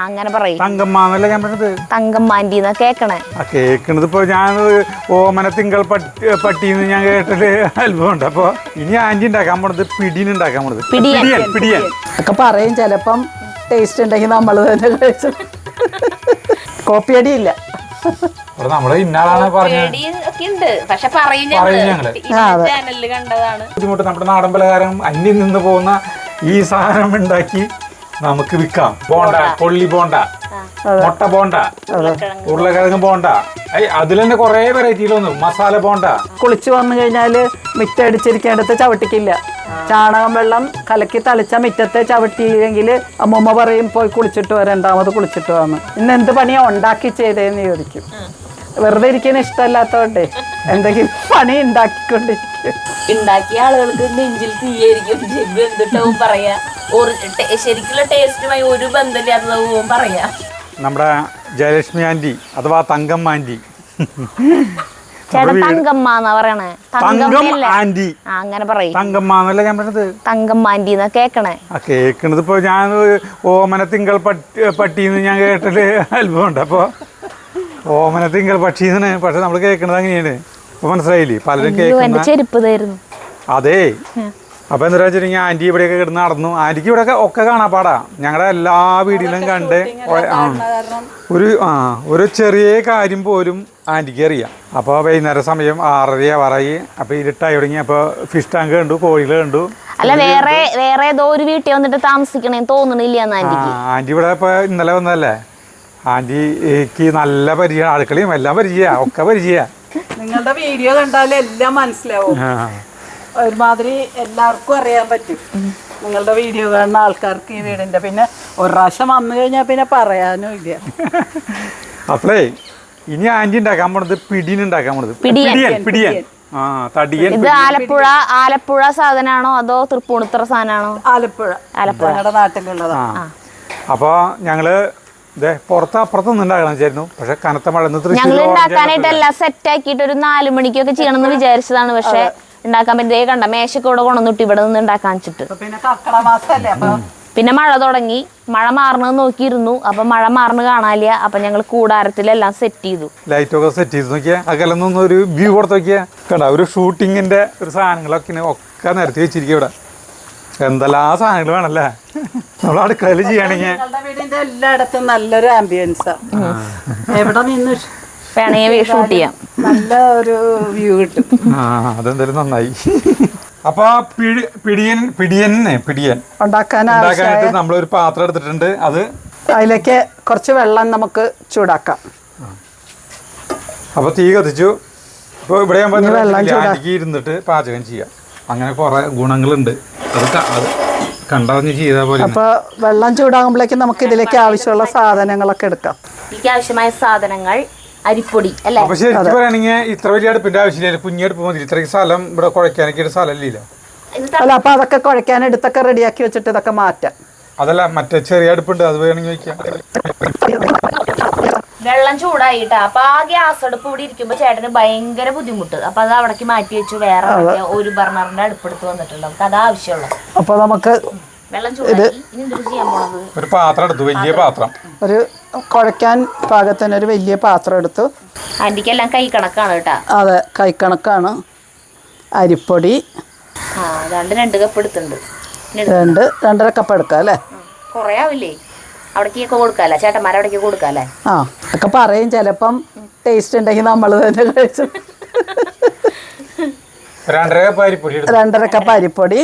അങ്ങനെ പറയും. തങ്കമ്മാന്നല്ലേ ഞാൻ പറഞ്ഞത്. തങ്കമ്മാൻ്റെ കേക്കണേ. കേക്കണത് ഇപ്പൊ ഞാൻ ഓമന തിങ്കൾ പട്ടിന്ന് ഞാൻ കേട്ടിട്ട് അത്ഭുതമുണ്ട്. അപ്പൊ ഇനി ആന്റി ഉണ്ടാക്കാൻ പോണത് പിടിയൻ ഉണ്ടാക്കാൻ പോണത്. പിടിയൻ ഒക്കെ പറയും. ചിലപ്പം ടേസ്റ്റ് ഉണ്ടെങ്കിൽ നമ്മൾ തന്നെ കഴിച്ചു. കോപ്പിയടിയില്ല. നമ്മള് ഇന്നാളാണ് പറഞ്ഞത്. ബുദ്ധിമുട്ട് നമ്മുടെ നാടൻ പലഹാരം അന്യം നിന്ന് പോകുന്ന ഈ സാധനം ഉണ്ടാക്കി നമുക്ക് വിൽക്കാം. ബോണ്ട, കൊള്ളി ബോണ്ട, മുട്ട ബോണ്ട, ഉരുളക്കിഴങ്ങ് ബോണ്ട, അതിൽ തന്നെ കുറെ വെറൈറ്റിയിലൊന്നും. മസാല ബോണ്ട. കുളിച്ചു വന്നു കഴിഞ്ഞാല് മിറ്റടിച്ചിരിക്കേണ്ടത് ചവിട്ടിക്കില്ല. ചാണകം വെള്ളം കലക്കി തളിച്ച മിറ്റത്തെ ചവിട്ടിയില്ലെങ്കിൽ അമ്മൂമ്മ പറയും പോയി കുളിച്ചിട്ട് വരാം, രണ്ടാമത് കുളിച്ചിട്ട് വന്ന്. ഇന്ന് എന്ത് പണിയാ ഉണ്ടാക്കി ചെയ്തേന്ന് ചോദിക്കും. വെറുതെ ഇരിക്കുന്ന ഇഷ്ടമല്ലാത്തോണ്ടേ എന്തെങ്കിലും പണി ഉണ്ടാക്കിക്കൊണ്ടിരിക്കും. ഉണ്ടാക്കിയ ആളുകൾക്ക് നെഞ്ചിൽ തീയായിരിക്കും. എന്തിട്ടാവും പറയാ, ശരിക്കുള്ള ടേസ്റ്റുമായി ഒരു ബന്ധമില്ലാത്തതാവും പറയാ. നമ്മുടെ ജയലക്ഷ്മി ആന്റി അഥവാ തങ്കമ്മ ആന്റി. തങ്കമ്മ പറയണേ. ആന്റി അങ്ങനെ പറയും. തങ്കമ്മന്നല്ലേ ഞാൻ പറഞ്ഞത്. തങ്കമ്മാൻ്റെ കേക്കണേ. കേക്കണത് ഇപ്പൊ ഞാൻ ഓമന തിങ്കൾ പട്ടിന്ന് ഞാൻ കേട്ടിട്ട് അത്ഭുതമുണ്ട്. അപ്പൊ ഓമന തിങ്കൾ പക്ഷിന്ന്, പക്ഷെ നമ്മള് കേൾക്കണത് അങ്ങനെയാണ്. ഇപ്പൊ മനസ്സിലായില്ലേ? പലരും കേൾക്കുന്ന. അതെ. അപ്പൊ എന്താ വെച്ചിട്ടുണ്ടെങ്കിൽ ആന്റി ഇവിടെയൊക്കെ കിടന്ന് നടന്നു. ആന്റിക്ക് ഇവിടെ ഒക്കെ കാണാൻ പാടാ. ഞങ്ങളുടെ എല്ലാ വീടിലും കണ്ട് ഒരു ചെറിയ കാര്യം പോലും ആന്റിക്ക് അറിയാം. അപ്പോൾ വൈകുന്നേര സമയം 6:30 പറയും. അപ്പൊ ഇരുട്ടായി തുടങ്ങി. അപ്പൊ ഫിഷ് ടാങ്ക് കണ്ടു, കോഴികൾ കണ്ടു. അല്ല, വേറെ ഏതോ ഒരു വീട്ടിൽ വന്നിട്ട് താമസിക്കണേന്ന് തോന്നണില്ല. ആന്റി ഇവിടെ ഇപ്പൊ ഇന്നലെ വന്നതല്ലേ. ആന്റിക്ക് നല്ല പരിചയം, അടുക്കളയും എല്ലാം പരിചയ, ഒക്കെ പരിചയ. നിങ്ങളുടെ വീഡിയോ കണ്ടാലും എല്ലാം മനസ്സിലാവും. ഒരുമാതിരി എല്ലാവർക്കും അറിയാൻ പറ്റും. നിങ്ങളുടെ വീഡിയോ കാണുന്ന ആൾക്കാർക്ക് ഈ വീടിന്റെ. പിന്നെ ഒരു പ്രാവശ്യം വന്നു കഴിഞ്ഞാൽ പിന്നെ പറയാനും ഇല്ല. അപ്പളേ ഇനി ആന്റി ഉണ്ടാക്കാൻ പോണത് പിടിയൻ ഉണ്ടാക്കാൻ പോണത്. പിടിയൻ. ഇത് ആലപ്പുഴ സാധനമാണോ അതോ തൃപ്പൂണിത്തുറ സാധനമാണോ? ആലപ്പുഴ ഞങ്ങളുടെ നാട്ടിലുള്ളതാണ്. അപ്പൊ ഞങ്ങള് അപ്പുറത്തൊന്നും ഉണ്ടാക്കണമെന്നായിരുന്നു. പക്ഷെ കനത്ത മഴ ഞങ്ങൾ ഉണ്ടാക്കാനായിട്ട് എല്ലാം സെറ്റ് ആക്കിയിട്ട് ഒരു 4 മണിക്കൊക്കെ ചെയ്യണമെന്ന് വിചാരിച്ചതാണ്. പക്ഷെ ഉണ്ടാക്കാൻ പറ്റേ കണ്ട മേശക്ക് ഇവിടെ കൊണ്ടുവന്നിട്ട് ഇവിടെ നിന്ന് ഉണ്ടാക്കാൻ വെച്ചിട്ട് പിന്നെ മഴ തുടങ്ങി. മഴ മാറണത് നോക്കിയിരുന്നു. അപ്പൊ മഴ മാറണ കാണാനില്ല. അപ്പൊ ഞങ്ങൾ കൂടാരത്തിലെല്ലാം സെറ്റ് ചെയ്തു. ലൈറ്റ് ഒക്കെ സെറ്റ് ചെയ്ത് നോക്കിയാ. അകലൊന്നും ഒരു വ്യൂ കൊടുത്ത് നോക്കിയാ കണ്ട. ഒരു ഷൂട്ടിങ്ങിന്റെ ഒരു സാധനങ്ങളൊക്കെ ഒക്കെ നിരത്തി വെച്ചിരിക്കും ഇവിടെ. എന്തെല്ലാം സാധനങ്ങൾ വേണല്ലേ നമ്മൾ അടുക്കളയിൽ ചെയ്യണെങ്കിൽ. വീടിന്റെ എല്ലായിടത്തും നല്ലൊരു ആംബിയൻസാ. എവിടെ നിന്ന് വേണമെങ്കിൽ ഷൂട്ട് ചെയ്യാം. നല്ല ഒരു വ്യൂ കിട്ടും. അതെന്തായാലും നന്നായി. അപ്പൊ പിടിയൻ ഉണ്ടാക്കാനായിട്ട് നമ്മളൊരു പാത്രം എടുത്തിട്ടുണ്ട്. അതിലേക്ക് കുറച്ച് വെള്ളം നമുക്ക് ചൂടാക്കാം. അപ്പൊ തീ കത്തിച്ചു. ഇപ്പൊ ഇവിടെ ആന്റിക്ക് ഇരുന്നിട്ട് പാചകം ചെയ്യാം. അങ്ങനെ കുറെ ഗുണങ്ങളുണ്ട്. അത് കണ്ടറിഞ്ഞ് ചെയ്താ പോലെ. അപ്പൊ വെള്ളം ചൂടാകുമ്പോഴേക്കും നമുക്ക് ഇതിലേക്ക് ആവശ്യമുള്ള സാധനങ്ങളൊക്കെ എടുക്കാം. ഇതിലേക്ക് ആവശ്യമായ സാധനങ്ങൾ അരിപ്പൊടി അല്ലേ. അപ്പൊ ശരിക്കും പറയുകയാണെങ്കിൽ ഇത്ര വലിയ അടുപ്പിന്റെ ആവശ്യമില്ല. കുഞ്ഞടുപ്പ് മതി. ഇത്രയും സ്ഥലം ഇവിടെ കുഴക്കാനൊക്കെ ഒരു സ്ഥലമില്ല. അല്ല, അപ്പൊ അതൊക്കെ കുഴക്കാൻ എടുത്തൊക്കെ റെഡിയാക്കി വെച്ചിട്ട് ഇതൊക്കെ മാറ്റാം. അതല്ല, മറ്റേ ചെറിയ അടുപ്പുണ്ട്, അത് വേണമെങ്കിൽ വെക്കാം. വെള്ളം ചൂടായിട്ടാ. അപ്പൊ ആ ഗ്യാസ് അടുപ്പ് ഇവിടെ ഇരിക്കുമ്പോ ചേട്ടന് ഭയങ്കര ബുദ്ധിമുട്ട്. അപ്പൊ അത് അവിടേക്ക് മാറ്റി വെച്ചു. വേറെ ഒരു ബർണറിന്റെ അടുപ്പെടുത്ത് വന്നിട്ടുണ്ട്. നമുക്ക് അത് ആവശ്യമുള്ളൂ. അപ്പൊ നമുക്ക് വെള്ളം ചൂടാക്കി ഇനി എന്ത് ചെയ്യാൻ പോണത്? ഒരു പാത്രം എടുത്തു, വലിയ പാത്രം. ഒരു കുഴക്കാൻ പാകത്തിന് ഒരു വലിയ പാത്രം എടുത്തു. ആന്റിക്ക് എല്ലാം കൈ കണക്കാണ് കേട്ടാ. അതെ, കൈ കണക്കാണ്. അരിപ്പൊടി 2 കപ്പ് എടുത്തുണ്ട്. 2.5 കപ്പ് എടുക്കാം അല്ലേ. കൊറേ ആവില്ലേ? അവിടേക്കൊക്കെ കൊടുക്കാല്ലേ, ചേട്ടന്മാരെ അവിടേക്ക് കൊടുക്കാല്ലേ. ഒക്കെ പറയും. ചിലപ്പം ടേസ്റ്റ് ഉണ്ടെങ്കിൽ നമ്മൾ തന്നെ കഴിച്ചു. 2.5 കപ്പ് അരിപ്പൊടി.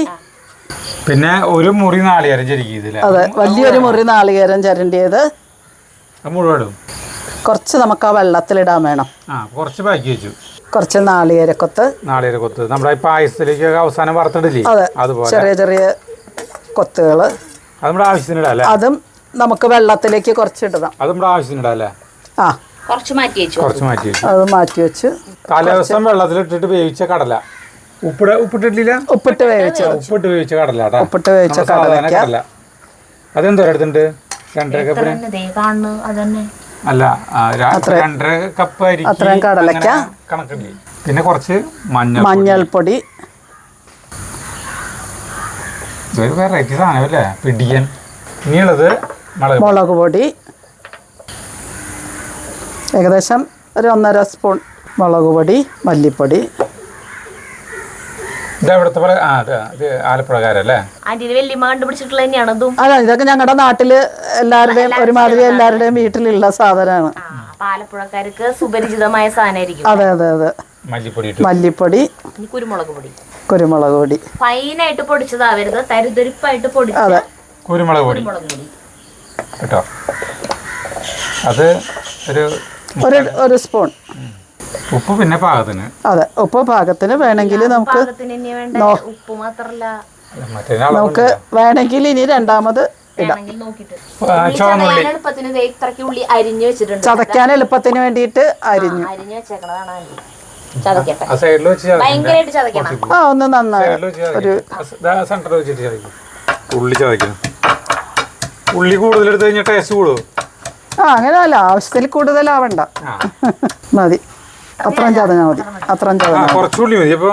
പിന്നെ ഒരു മുറി നാളികേരം ചിരകിയത്. അതെ, വലിയൊരു മുറി നാളികേരം ചിരണ്ടിയത് മുഴുവനും. കുറച്ച് നമുക്ക് ആ വെള്ളത്തിലിടാൻ വേണം. കുറച്ച് ബാക്കി വെച്ചു. കുറച്ച് നാളികേരക്കൊത്ത് നമ്മുടെ പായസത്തിലേക്ക് അവസാനം വറുത്തിടില്ലേ, അതുപോലെ ചെറിയ ചെറിയ കൊത്തുകള്. അത് നമ്മുടെ ആവശ്യത്തിനിടാല്ലേ. അതും നമുക്ക് വെള്ളത്തിലേക്ക് കുറച്ചിടണം. അത് നമ്മുടെ ആവശ്യത്തിനിടാല്ലേ. കുറച്ച് മാറ്റി വെച്ചു. അത് മാറ്റി വെച്ചു. തലേദിവസം വെള്ളത്തിലിട്ടിട്ട് വേവിച്ച കടല. ഉപ്പിട്ടിട്ടില്ല. ഉപ്പിട്ട് വേവിച്ച കടല. ഉപ്പിട്ട് വേവിച്ച കടല. അതെന്തോ എടുത്തിട്ടുണ്ട്? 2.5 കപ്പിന് അല്ല, 2.5 കപ്പ് അത്രയും കടലക്ക കണക്കില്ലേ. പിന്നെ കുറച്ച് മഞ്ഞൾപ്പൊടി. വെറൈറ്റി സാധനമല്ലേ പിടിയൻ. ഇനിയുള്ളത് മുളക് പൊടി. ഏകദേശം ഒരു 1.5 സ്പൂൺ മുളക് പൊടി, മല്ലിപ്പൊടി. ഇത് ആലപ്പുഴക്കാരല്ലേ? ആന്റിന് വല്യമ്മ കണ്ടുപിടിച്ചിട്ടുള്ള തന്നെയാണ് ഇതും. അല്ല, ഇതൊക്കെ ഞങ്ങളുടെ നാട്ടില് എല്ലാവരുടെയും ഒരുമാതിരി എല്ലാവരുടെയും വീട്ടിലുള്ള സാധനമാണ്. ആലപ്പുഴക്കാർക്ക് സുപരിചിതമായ സാധനമായിരിക്കും. അതെ അതെ അതെ. മല്ലിപ്പൊടി, കുരുമുളക് പൊടി. കുരുമുളക് പൊടി ഫൈനായിട്ട് പൊടിച്ചതാവരുത്, തരിതരിപ്പായിട്ട് പൊടിച്ച കുരുമുളക് പൊടി കേട്ടോ. അത് ഒരു സ്പൂൺ. ഉപ്പ് പിന്നെ പാകത്തിന്. അതെ, ഉപ്പ് പാകത്തിന്. വേണമെങ്കിൽ നമുക്ക് ഉപ്പ് മാത്രല്ല, നമുക്ക് വേണമെങ്കിൽ ഇനി രണ്ടാമത് ഇടാം. ഉള്ളി അരിഞ്ഞു വെച്ചിട്ടുണ്ട്. ചതയ്ക്കാൻ എളുപ്പത്തിന് വേണ്ടിയിട്ട് അരിഞ്ഞു വെച്ചേക്കണതാണ്. ഭയങ്കരമായിട്ട് ചതയ്ക്കണം. ഒന്ന് നന്നായി ഒരു ഉള്ളി ചതയ്ക്കണം. ഉള്ളി കൂടുതലെടുത്ത് കഴിഞ്ഞാൽ ടേസ്റ്റ് കൂടും. അങ്ങനെയല്ല, ആവശ്യത്തിൽ കൂടുതലാവണ്ട, മതി. അത്രയും ചതഞ്ഞാൽ മതി. അത്രയും ചതഞ്ഞാൽ കുറച്ചുള്ളി മതി. അപ്പൊ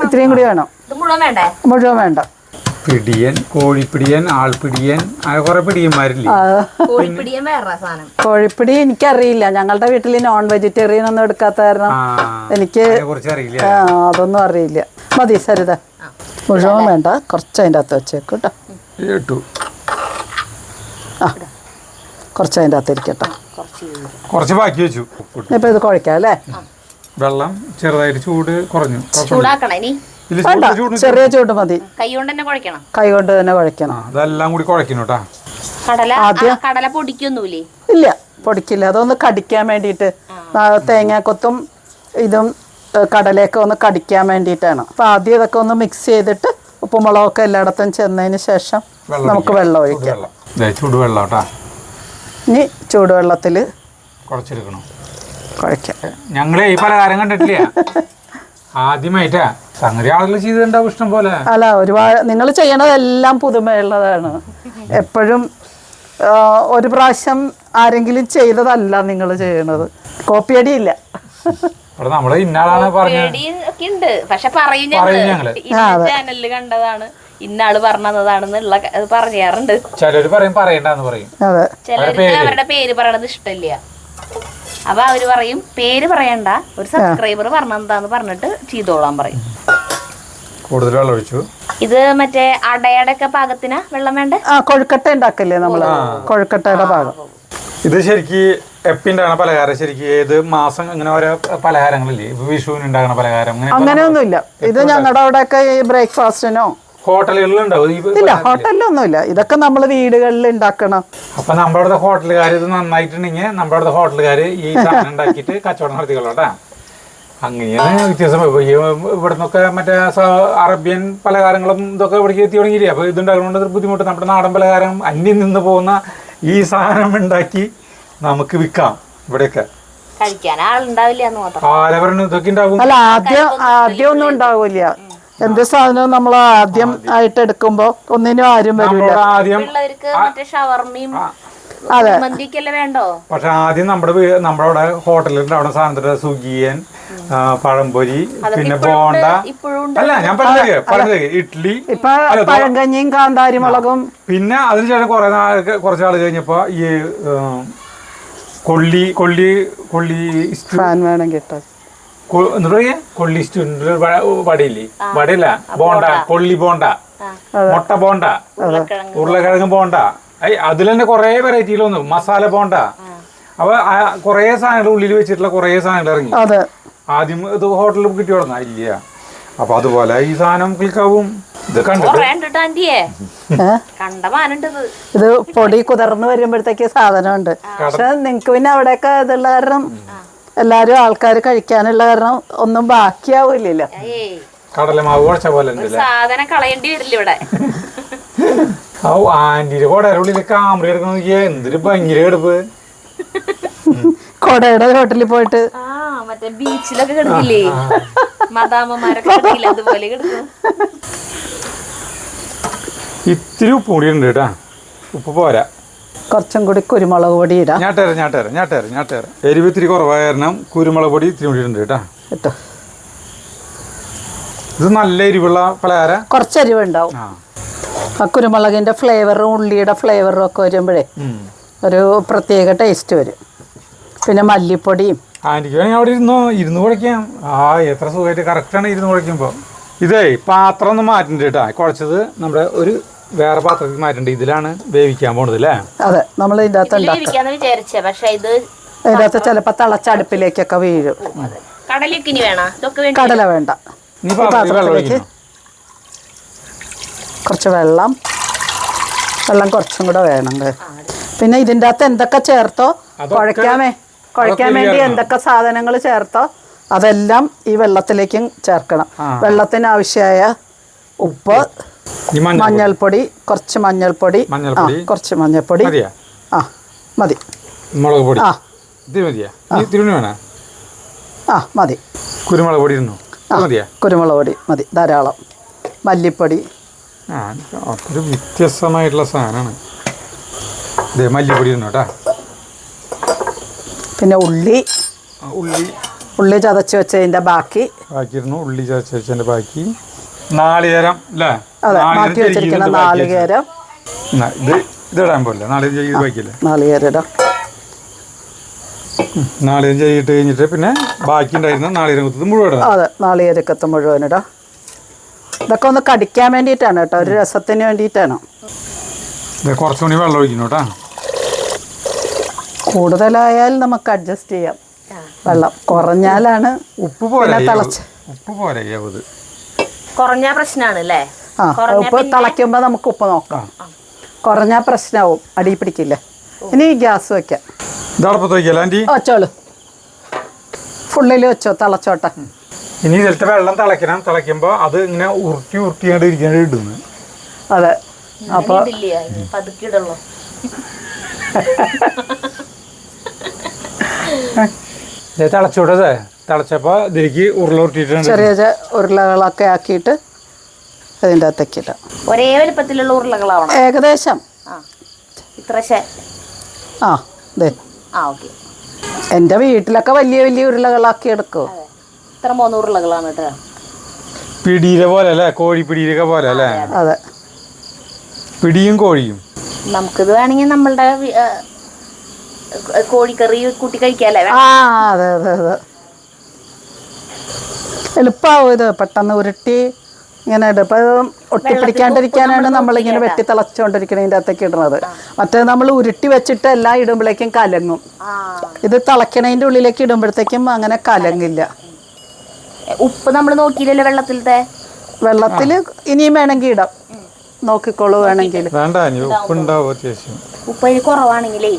ഇത്രയും കൂടി വേണം. മുഴുവൻ വേണ്ട. പിടിയൻ, കോഴിപ്പിടിയൻ, ആൾപ്പിടിയൻ, കുറെ പിടിയന്മാരില്ലേ? കോഴിപ്പിടി എനിക്കറിയില്ല. ഞങ്ങളുടെ വീട്ടിൽ നോൺ വെജിറ്റേറിയൻ ഒന്നും എടുക്കാത്ത കാരണം എനിക്ക് അതൊന്നും അറിയില്ല. മതി സരിത, മുഴുവൻ വേണ്ട, കുറച്ച് അതിൻ്റെ അകത്ത് വെച്ചേക്കും കേട്ടോ. കുറച്ച് അതിൻ്റെ അകത്ത് ഇരിക്കട്ടോ. കുറച്ച് ബാക്കി വെച്ചു. ഇപ്പൊ ഇത് കുഴക്കാം അല്ലേ? വെള്ളം ചെറുതായിട്ട് ചൂട് കുറഞ്ഞു. വേണ്ട, ചെറിയ ചൂട് മതി. കൈ കൊണ്ട് തന്നെ കുഴക്കണം. കൈ കൊണ്ട് തന്നെ കുഴക്കണം. അതെല്ലാം കൂടി കുഴക്കണം കേട്ടാ. കടല പൊടിക്കൊന്നുമില്ലേ? ഇല്ല, പൊടിക്കില്ല. അതൊന്ന് കടിക്കാൻ വേണ്ടിയിട്ട്, തേങ്ങാക്കൊത്തും ഇതും കടലയൊക്കെ ഒന്ന് കടിക്കാൻ വേണ്ടിയിട്ടാണ്. അപ്പൊ ആദ്യം ഇതൊക്കെ ഒന്ന് മിക്സ് ചെയ്തിട്ട് ഉപ്പുമുളകൊക്കെ എല്ലായിടത്തും ചെന്നതിന് ശേഷം നമുക്ക് വെള്ളം ഒഴിക്കാം. ചൂടുവെള്ളം കേട്ടാ. ഇനി ചൂടുവെള്ളത്തിൽ കുഴച്ചെടുക്കണം. കുഴക്കാം. ഞങ്ങളെ ഈ പലഹാരം കണ്ടിട്ടില്ല, ആദ്യമായിട്ടാ. സംഗതി ആളുകൾ ചെയ്തിട്ടുണ്ടാവും ഇഷ്ടം പോലെ. അല്ല, ഒരുപാട് നിങ്ങൾ ചെയ്യണതെല്ലാം പുതുമയുള്ളതാണ്. എപ്പോഴും ഒരു പ്രാവശ്യം ആരെങ്കിലും ചെയ്തതല്ല നിങ്ങൾ ചെയ്യണത്. കോപ്പിയടിയില്ല. നമ്മള് ഇന്നാളാണ് പറഞ്ഞത്. പക്ഷെ പറയും ഞങ്ങള് ചാനലില് കണ്ടതാണ്, ഇന്നാള് പറഞ്ഞതാണെന്നുള്ള പറയാറുണ്ട്. ചിലര് പറയും പറയണ്ടെന്ന് പറയും. ചിലർക്ക് അവരുടെ പേര് പറയണത് ഇഷ്ടമില്ല. അപ്പൊ അവര് പറയും പേര് പറയണ്ട, ഒരു സബ്സ്ക്രൈബർ പറഞ്ഞെന്താന്ന് പറഞ്ഞിട്ട് ചെയ്തോളാൻ പറയും. കൂടുതൽ വെള്ളം ഒഴിച്ചു. ഇത് മറ്റേ അടയുടെ ഒക്കെ പാകത്തിനാ വെള്ളം വേണ്ട? കൊഴുക്കട്ട ഉണ്ടാക്കില്ലേ നമ്മള്, കൊഴുക്കട്ടയുടെ പാകം. ഇത് ശരിക്ക് എപ്പിന്റെ പലഹാരം. ശരിക്കും ഏത് മാസം ഇങ്ങനെ ഓരോ പലഹാരങ്ങളില്ലേ? വിഷുവിന് ഉണ്ടാകുന്ന പലഹാരം അങ്ങനെയൊന്നുമില്ല. ഇത് ഞങ്ങളുടെ അവിടെയൊക്കെ ബ്രേക്ക്ഫാസ്റ്റിനോ ഹോട്ടലുകളിലുണ്ടാവും. ഇല്ല, ഹോട്ടലിലൊന്നുമില്ല. ഇതൊക്കെ നമ്മൾ വീടുകളിൽ ഉണ്ടാക്കണം. അപ്പൊ നമ്മുടെ അടുത്ത ഹോട്ടലുകാർ ഇത് നന്നായിട്ടുണ്ടെങ്കിൽ നമ്മുടെ അടുത്ത ഹോട്ടലുകാർ ഈ സാധനം ഉണ്ടാക്കിയിട്ട് കച്ചവടം നടത്തിക്കൊള്ളൂട്ടാ. അങ്ങനെയാണ് വ്യത്യാസം. ഇവിടെ നിന്നൊക്കെ മറ്റേ അറേബ്യൻ പലഹാരങ്ങളും ഇതൊക്കെ ഇവിടേക്ക് എത്തി തുടങ്ങിയില്ലേ? അപ്പൊ ഇതുണ്ടാകുന്നതുകൊണ്ട് ബുദ്ധിമുട്ട്. നമ്മുടെ നാടൻ പലഹാരം അന്യം നിന്ന് പോകുന്ന ഈ സാധനം ഉണ്ടാക്കി നമുക്ക് വിൽക്കാം. ഇവിടെയൊക്കെ ഇതൊക്കെ ഉണ്ടാവും. അല്ല, ആദ്യം ഒന്നും ഉണ്ടാവില്ല. എന്ത് സാധനവും നമ്മൾ ആദ്യം ആയിട്ട് എടുക്കുമ്പോ ഒന്നിനും ആരും വരില്ല. അതെ, പക്ഷെ ആദ്യം നമ്മുടെ ഹോട്ടലിൽ അവിടെ സാധനത്തിന്റെ സുഗിയൻ, പഴംപൊരി, പിന്നെ ബോണ്ട. അല്ല, ഞാൻ പറഞ്ഞത് ഇഡ്ഡലി, പഴങ്കഞ്ഞിയും കാന്താരി മുളകും. പിന്നെ അതിനുശേഷം കുറച്ചാൾ കഴിഞ്ഞപ്പോ ഈ കൊള്ളി വടയില്ലേ? വടയില്ല, ബോണ്ട, കൊള്ളി ബോണ്ട, മുട്ട ബോണ്ട, ഉരുളക്കിഴങ്ങ് ബോണ്ട. അതിൽ തന്നെ കുറെ വെറൈറ്റിയിൽ വന്നു. മസാല ബോണ്ട. അപ്പൊ കുറെ സാധനങ്ങൾ ഉള്ളിൽ വെച്ചിട്ടുള്ള കുറെ സാധനങ്ങൾ ഇറങ്ങി. ആദ്യം ഇത് ഹോട്ടലിൽ കിട്ടി തുടങ്ങാ ഇല്ല. അപ്പൊ അതുപോലെ ഈ സാധനം ക്ലിക്കാവും. ഇത് ഇത് പൊടി കുതിർന്ന് വരുമ്പോഴത്തേക്ക് സാധനമുണ്ട്. പക്ഷെ നിങ്ങക്ക് പിന്നെ അവിടെയൊക്കെ ഇതുള്ള കാരണം എല്ലാരും ആൾക്കാർ കഴിക്കാനുള്ള കാരണം ഒന്നും ബാക്കിയാവില്ലല്ലോ. കടലമാവ് കുഴച്ച പോലെ സാധനം കളയേണ്ടി വരില്ല ഇവിടെ. ആന്റിയുടെ കൊടയുടെ ഉള്ളിൽ കാമറ എടുക്കുന്ന എന്തൊരു ഭയങ്കര എടുപ്പ്. കൊടയുടെ ഹോട്ടലിൽ പോയിട്ട് മറ്റേ ബീച്ചിലൊക്കെ കിടക്കില്ലേ മദാമ്മമാരൊക്കെ, അതുപോലെ കിടക്കും. ഇത്തിരി ഉപ്പ് കൂടി ഉണ്ട് കേട്ടാ. ഉപ്പ് പോരാ, കുറച്ചും കൂടി കുരുമുളക് പൊടി ഇടാം. ഞാട്ടേര എരിവ് ഇത്തിരി കുറവായ കാരണം കുരുമുളക് പൊടി ഇത്തിരി കൂടി ഉണ്ട് കേട്ടാ. ഇത് നല്ല എരിവുള്ള പലഹാരം. കുറച്ച് എരിവ് ഉണ്ടാവും. ആ കുരുമുളകിന്റെ ഫ്ലേവറും ഉള്ളിയുടെ ഫ്ലേവറും ഒക്കെ വരുമ്പോഴേ ഒരു പ്രത്യേക ടേസ്റ്റ് വരും. പിന്നെ മല്ലിപ്പൊടിയും. ആൻറ്റിക്ക് വേണമെങ്കിൽ അവിടെ ഇരുന്ന് കുഴയ്ക്കാം. എത്ര സുഖമായിട്ട് കറക്റ്റാണ് ഇരുന്ന് കുഴയ്ക്കുമ്പോൾ. ഇതേ പാത്രം ഒന്ന് മാറ്റണ്ട കേട്ടാ. കുഴച്ചത് നമ്മുടെ ഒരു വേറെ പാത്രത്തിൽ മാറ്റണ്ട. ഇതിലാണ് വേവിക്കാൻ പോണത് അല്ലേ? അതെ, നമ്മൾ ഇതിൻ്റെ അകത്ത് ഉണ്ടാക്കാം. വിചാരിച്ചേ, പക്ഷെ ഇതിൻ്റെ അകത്ത് ചിലപ്പോൾ തിളച്ചടുപ്പിലേക്കൊക്കെ വീഴും. കടല വേണ്ട. ഈ പാത്രത്തിലേക്ക് കുറച്ച് വെള്ളം കുറച്ചും കൂടെ വേണം. പിന്നെ ഇതിൻ്റെ അകത്ത് എന്തൊക്കെ ചേർത്തോ കുഴയ്ക്കാൻ വേണ്ടി എന്തൊക്കെ സാധനങ്ങൾ ചേർത്തോ അതെല്ലാം ഈ വെള്ളത്തിലേക്കും ചേർക്കണം. വെള്ളത്തിന് ആവശ്യമായ ഉപ്പ്, മഞ്ഞൾപ്പൊടി, കുറച്ച് മഞ്ഞൾപ്പൊടി, കുറച്ച് മഞ്ഞൾപ്പൊടി, മതി. മുളക് പൊടി മതി. കുരുമുളക് പൊടി കുരുമുളക് പൊടി മതി ധാരാളം. മല്ലിപ്പൊടി ഒരു വ്യത്യസ്തമായിട്ടുള്ള സാധനമാണ്. മല്ലിപ്പൊടി കേട്ടോ. പിന്നെ ഉള്ളി ചതച്ച് വെച്ചതിൻ്റെ ബാക്കിയിരുന്നു. ഉള്ളി ചതച്ച് വെച്ചതിൻ്റെ ബാക്കി നാളികേരം അല്ലേ? അതെ, മാറ്റി വെച്ചിരിക്കുന്ന നാളികേരം. ഇതിടാൻ പോലെ നാളികേരം ചെയ്തിട്ട് കഴിഞ്ഞിട്ട് പിന്നെ ബാക്കി ഉണ്ടായിരുന്ന നാളികേരം കുത്തത് മുഴുവൻ. അതെ, നാളികേരക്കത്ത് മുഴുവൻ ഇടാം. ഇതൊക്കെ ഒന്ന് കടിക്കാൻ വേണ്ടിയിട്ടാണ് കേട്ടോ, ഒരു രസത്തിന് വേണ്ടിയിട്ടാണ്. കുറച്ചുകൂടി വെള്ളം ഒഴിക്കുന്നു കേട്ടോ. കൂടുതലായാൽ നമുക്ക് അഡ്ജസ്റ്റ് ചെയ്യാം. വെള്ളം കുറഞ്ഞാലാണ് ഉപ്പ് പോലെ കുറഞ്ഞ പ്രശ്നമാണ് അല്ലേ? ഉപ്പ് തിളയ്ക്കുമ്പോൾ നമുക്ക് ഉപ്പ് നോക്കാം. കുറഞ്ഞാൽ പ്രശ്നമാവും, അടി പിടിക്കില്ല. ഇനി ഗ്യാസ് വെക്കാം. വെച്ചോളൂ, ഫുള്ളിൽ വെച്ചോ, തിളച്ചോട്ടെ. ഇനി ഇതിലത്തെ വെള്ളം തിളയ്ക്കുമ്പോൾ അത് ഇങ്ങനെ ഉരുട്ടിയാണ്ട് ഇരിക്കാണ്ട് ഇടുന്നു. അതെ, അപ്പോൾ തിളച്ചോട്ടേ. തിളച്ചപ്പോൾ ഇതിലേക്ക് ഉരുള ചെറിയ ഉരുളകളൊക്കെ ആക്കിയിട്ട് അതിൻ്റെ അകത്തേക്ക് ഇടാം. ഒരേ വലുപ്പത്തിലുള്ള ഉരുളകളാവണം ഏകദേശം. എൻ്റെ വീട്ടിലൊക്കെ വലിയ വലിയ ഉരുളകളാക്കി എടുക്കും. ഇത്ര 3 ഉരുളകളാണ് കേട്ടോ. പിടിയിലെ പോലെ അല്ലേ? കോഴിപ്പിടിയിലൊക്കെ പോലെ അല്ലേ? അതെ, പിടിയും കോഴിയും. നമുക്കിത് വേണമെങ്കിൽ നമ്മളുടെ കോഴിക്കറി കൂട്ടി കഴിക്കാല്ലേ? അതെ അതെ അതെ, എളുപ്പമാവും ഇത്. പെട്ടെന്ന് ഉരുട്ടി ഇങ്ങനെ ഇടും. ഇപ്പം ഒട്ടിപ്പിടിക്കാണ്ടിരിക്കാനാണ് നമ്മളിങ്ങനെ വെട്ടി തിളച്ചുകൊണ്ടിരിക്കണതിൻ്റെ അകത്തേക്ക് ഇടുന്നത്. മറ്റേ നമ്മൾ ഉരുട്ടി വെച്ചിട്ട് എല്ലാം ഇടുമ്പോഴേക്കും കലങ്ങും. ഇത് തിളക്കണതിൻ്റെ ഉള്ളിലേക്ക് ഇടുമ്പോഴത്തേക്കും അങ്ങനെ കലങ്ങില്ല. ഉപ്പ് നമ്മൾ നോക്കിയില്ലല്ലോ വെള്ളത്തിൽ ഇനിയും വേണമെങ്കിൽ ഇടാം, നോക്കിക്കോളൂ വേണമെങ്കിൽ. ഉപ്പ് കുറവാണെങ്കിലേ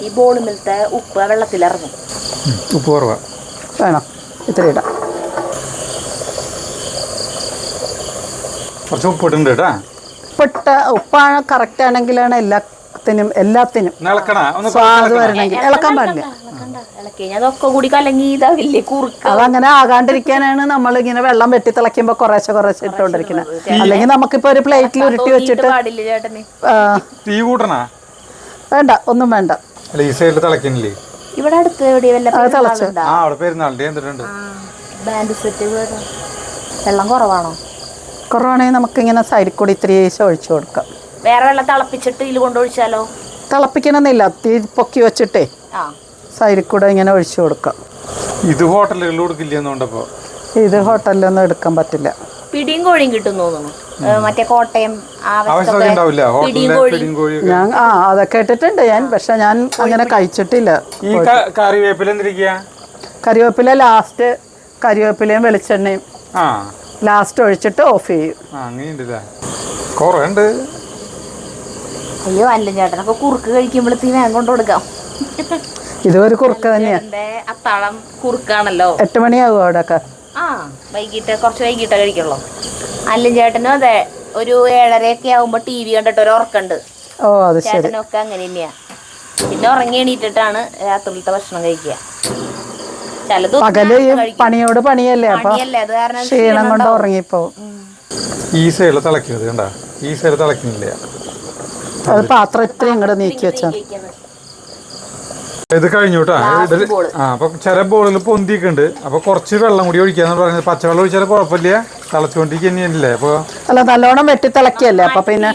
ഈ ബോളുമിലത്തെ ഉപ്പ് വെള്ളത്തിലിറങ്ങും. ഉപ്പ് കുറവാ വേണം, ഇത്ര ഇടാം. കുറച്ച് ഉപ്പിട്ടുണ്ട് കേട്ടാ. ഉപ്പാണ് കറക്റ്റ് ആണെങ്കിലാണ് എല്ലാത്തിനും സ്വാദ് വരണമെങ്കിൽ. ഇളക്കാൻ പാടില്ല. അതങ്ങനെ ആകാണ്ടിരിക്കാനാണ് നമ്മൾ ഇങ്ങനെ വെള്ളം വെട്ടി തിളയ്ക്കുമ്പോ കുറേശ്ശെ ഇട്ടുകൊണ്ടിരിക്കുന്നത്. അല്ലെങ്കിൽ നമുക്കിപ്പോ ഒരു പ്ലേറ്റിൽ ഉരുട്ടി വെച്ചിട്ട് വേണ്ട, ഒന്നും വേണ്ട. ഇവിടെ അടുത്ത് വെള്ളം കുറവാണോ? കുറവാണെങ്കിൽ നമുക്കിങ്ങനെ സൈഡിൽ കൂടി ഇത്തിരി ഒഴിച്ചു കൊടുക്കാം. വേറെ വെള്ളം തിളപ്പിച്ചിട്ട് ഇതിൽ കൊണ്ടൊഴിച്ചാലോ? തിളപ്പിക്കണമെന്നില്ല, തീ പൊക്കി വെച്ചിട്ടേ സൈഡിൽ കൂടെ ഇങ്ങനെ ഒഴിച്ചു കൊടുക്കാം. ഇത് ഹോട്ടലുകളിൽ കൊടുക്കില്ലെന്നുണ്ടപ്പോ ഇത് ഹോട്ടലിലൊന്നും എടുക്കാൻ പറ്റില്ല. പിടിയും കോഴിയും കിട്ടും തോന്നുന്നു. മറ്റേ കോട്ടയം ഞാൻ അതൊക്കെ ഇട്ടിട്ടുണ്ട് ഞാൻ, പക്ഷെ ഞാൻ അങ്ങനെ കഴിച്ചിട്ടില്ല. കറിവേപ്പില ലാസ്റ്റ്, കറിവേപ്പിലയും വെളിച്ചെണ്ണയും ലാസ്റ്റ് ഒഴിച്ചിട്ട് ഓഫ് ചെയ്യും. അയ്യോ അല്ല ചേട്ടൻ, അപ്പൊ കുറുക്ക് കഴിക്കുമ്പോഴത്തേക്ക് ഞാൻ കൊണ്ടു കൊടുക്കാം. ഇതൊരു കുറുക്ക് തന്നെയാ. അത്താഴം കുറുക്കാണല്ലോ. 8 മണിയാകും അവിടെയൊക്കെ. വൈകിട്ട് കുറച്ച് വൈകിട്ടേ കഴിക്കുള്ളൂ. അല്ലും ചേട്ടനും അതെ, ഒരു 7:30 ആവുമ്പോ TV കണ്ടിട്ട് ഒരു ഉറക്കുണ്ട്. ഓ അത് ശരി. ചേട്ടനൊക്കെ അങ്ങനെ തന്നെയാ. പിന്നെ ഉറങ്ങി എണീറ്റിട്ടാണ് രാത്രിയിലത്തെ ഭക്ഷണം കഴിക്കുക. പകല് പണിയോട് പണിയല്ലേ, അപ്പൊ ക്ഷീണം കൊണ്ട് ഉറങ്ങിപ്പോ. ഈ സൈഡിൽ തിളക്കുന്നത് കണ്ടാ, ഈ സൈഡിൽ തിളക്കുന്നില്ല. അത് പാത്രം ഇത്രയും ഇങ്ങോട്ട് നീക്കി വെച്ചാൽ ഇത് കഴിഞ്ഞു കേട്ടോ. അപ്പൊ ചില ബോളിൽ പൊന്തിക്കുണ്ട്. അപ്പൊ കുറച്ച് വെള്ളം കൂടി ഒഴിക്കാന്ന് പറയുന്നത്. പച്ചവെള്ളം ഒഴിച്ചാൽ കുഴപ്പമില്ല, തിളച്ചുകൊണ്ടിരിക്കുന്നല്ലേ. അപ്പൊ അല്ല, നല്ലോണം വെട്ടി തിളക്കിയല്ലേ, അപ്പൊ പിന്നെ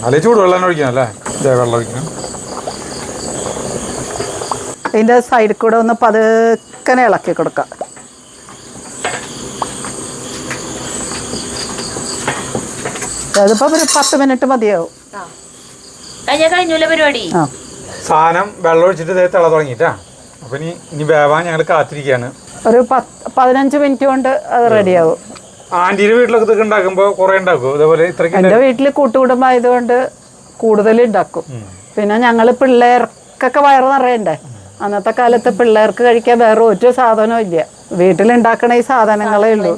അല്ലെ ചൂടുവെള്ളം ഒഴിക്കണം അല്ലേ? വെള്ളം ഒഴിക്കണം. ഇതിൻ്റെ സൈഡിൽ കൂടെ ഒന്ന് പതുക്കനെ ഇളക്കി കൊടുക്കാം. അതിപ്പോൾ ഒരു 10 മിനിറ്റ് മതിയാവും. കഴിഞ്ഞൂല പരിപാടി. ആ സാധനം വെള്ളം ഒഴിച്ചിട്ട് തിള തുടങ്ങിയിട്ടാ. അപ്പൊ ഇനി വേവാൻ ഞങ്ങൾ കാത്തിരിക്കുകയാണ്. ഒരു 15 മിനിറ്റ് കൊണ്ട് അത് റെഡിയാവും. ആന്റിയുടെ വീട്ടിലൊക്കെ ഇതൊക്കെ ഉണ്ടാക്കുമ്പോൾ കുറെ ഉണ്ടാക്കും ഇതേപോലെ ഇത്രയ്ക്ക്? എൻ്റെ വീട്ടിൽ കൂട്ടുകുടുംബമായതുകൊണ്ട് കൂടുതൽ ഉണ്ടാക്കും. പിന്നെ ഞങ്ങൾ പിള്ളേർക്കൊക്കെ വയറ് നിറയണ്ടേ. അന്നത്തെ കാലത്ത് പിള്ളേർക്ക് കഴിക്കാൻ വേറെ ഒരു സാധനവും ഇല്ല. വീട്ടിലുണ്ടാക്കണ ഈ സാധനങ്ങളേ ഉള്ളൂ,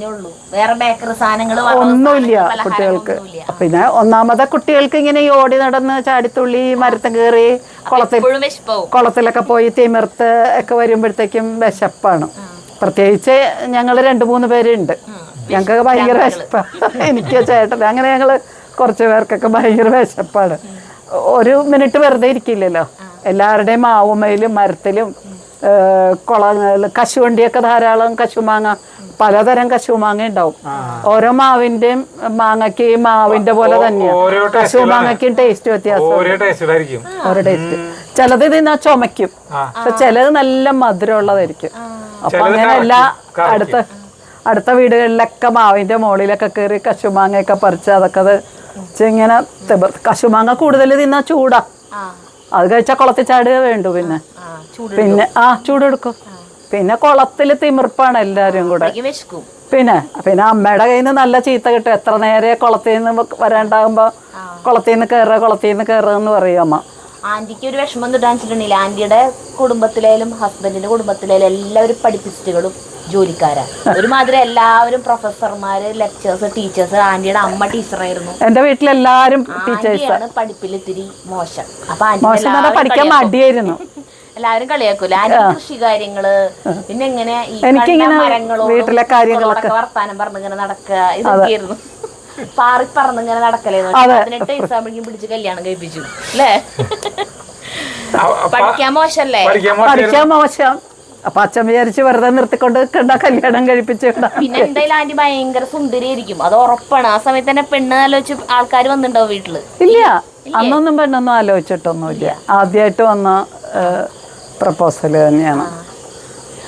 വേറെ ബേക്കറി സാധനങ്ങൾ ഒന്നുമില്ല കുട്ടികൾക്ക്. പിന്നെ ഒന്നാമത്തെ കുട്ടികൾക്ക് ഇങ്ങനെ ഈ ഓടി നടന്ന് ചാടിത്തുള്ളി മരത്തും കയറി കുളത്തിലൊക്കെ പോയി തിമിർത്ത് ഒക്കെ വരുമ്പോഴത്തേക്കും വിശപ്പാണ്. പ്രത്യേകിച്ച് ഞങ്ങൾ 2-3 പേരുണ്ട്. ഞങ്ങൾക്ക് ഭയങ്കര വിശപ്പാണ്. എനിക്ക് ചേട്ടൻ അങ്ങനെ ഞങ്ങൾ കുറച്ച് പേർക്കൊക്കെ ഭയങ്കര വിശപ്പാണ്. ഒരു മിനിറ്റ് വെറുതെ ഇരിക്കില്ലല്ലോ. എല്ലാവരുടെയും മാവുമയിലും മരത്തിലും കശുവണ്ടിയൊക്കെ ധാരാളം, കശുമാങ്ങ പലതരം കശുമാങ്ങ ഉണ്ടാവും. ഓരോ മാവിന്റെയും മാങ്ങയ്ക്ക് മാവിന്റെ പോലെ തന്നെയാണ്. കശുമാങ്ങയ്ക്കും ടേസ്റ്റ് വ്യത്യാസം, ഓരോ ടേസ്റ്റ്. ചിലത് ഇതിനാ ചുമയ്ക്കും, പക്ഷെ ചിലത് നല്ല മധുരമുള്ളതായിരിക്കും. അപ്പൊ അങ്ങനെ എല്ലാ അടുത്ത വീടുകളിലൊക്കെ മാവിന്റെ മുകളിലൊക്കെ കയറി കശുമാങ്ങയൊക്കെ പറിച്ച് അതൊക്കെ ഇങ്ങനെ കശുമാങ്ങ കൂടുതൽ തിന്നാ ചൂടാ. അത് കഴിച്ചാൽ കുളത്തിൽ ചാടുക വേണ്ടു. പിന്നെ ചൂടെടുക്കും. പിന്നെ കുളത്തിൽ തിമിർപ്പാണ് എല്ലാരും കൂടെ. പിന്നെ അമ്മയുടെ കയ്യിൽ നിന്ന് നല്ല ചീത്ത കിട്ടും. എത്ര നേരെ കുളത്തിൽ നിന്ന് വരാണ്ടാകുമ്പോ കുളത്തിൽ നിന്ന് കയറുക എന്ന് പറയും അമ്മ. ആന്റിക്ക് ഒരു വിഷമം കിട്ടാന്നിട്ടുണ്ടെങ്കിൽ ആന്റിയുടെ കുടുംബത്തിലേലും ഹസ്ബൻഡിന്റെ കുടുംബത്തിലേലും എല്ലാവരും പഠിപ്പിസ്റ്റുകളും ജോലിക്കാരാണ്. ഒരുമാതിരി എല്ലാവരും പ്രൊഫസർമാര്, ലെക്ചേഴ്സ്, ടീച്ചേഴ്സ്. ആന്റിയുടെ അമ്മ ടീച്ചറായിരുന്നു. എന്റെ വീട്ടിലെല്ലാരും ടീച്ചേഴ്സാണ്. പഠിപ്പിൽ ഇത്തിരി മോശം. അപ്പൊ പഠിക്കാൻ മടിയായിരുന്നു. എല്ലാവരും കളിയാക്കൂല. ആന്റി കൃഷി കാര്യങ്ങള്, പിന്നെ എങ്ങനെ വീട്ടിലെ കാര്യങ്ങളൊക്കെ വർത്താനം പറഞ്ഞിങ്ങനെ നടക്കുക, ഇതൊക്കെയായിരുന്നു. പാറി പറന്നിങ്ങനെ നടക്കലേന്ന്. 18 വയസ്സാകുമ്പോഴേക്കും പിടിച്ച് കല്യാണം കഴിപ്പിച്ചു അല്ലേ? പഠിക്കാൻ മോശല്ലേ? പഠിക്കാൻ മോശം. അപ്പൊ അച്ഛൻ വിചാരിച്ച് വെറുതെ നിർത്തിക്കൊണ്ട് കല്യാണം കഴിപ്പിച്ചു. പിന്നെ എന്തായാലും ആന്റി ഭയങ്കര സുന്ദരിയായിരിക്കും, അത് ഉറപ്പാണ്. ആ സമയത്ത് തന്നെ പെണ്ണ് ആലോചിച്ച് ആൾക്കാർ വന്നിട്ടുണ്ടാവും വീട്ടില്? ഇല്ല, അന്നൊന്നും പെണ്ണൊന്നും ആലോചിച്ചിട്ടൊന്നുമില്ല. ആദ്യമായിട്ട് വന്ന പ്രപ്പോസല് തന്നെയാണ്.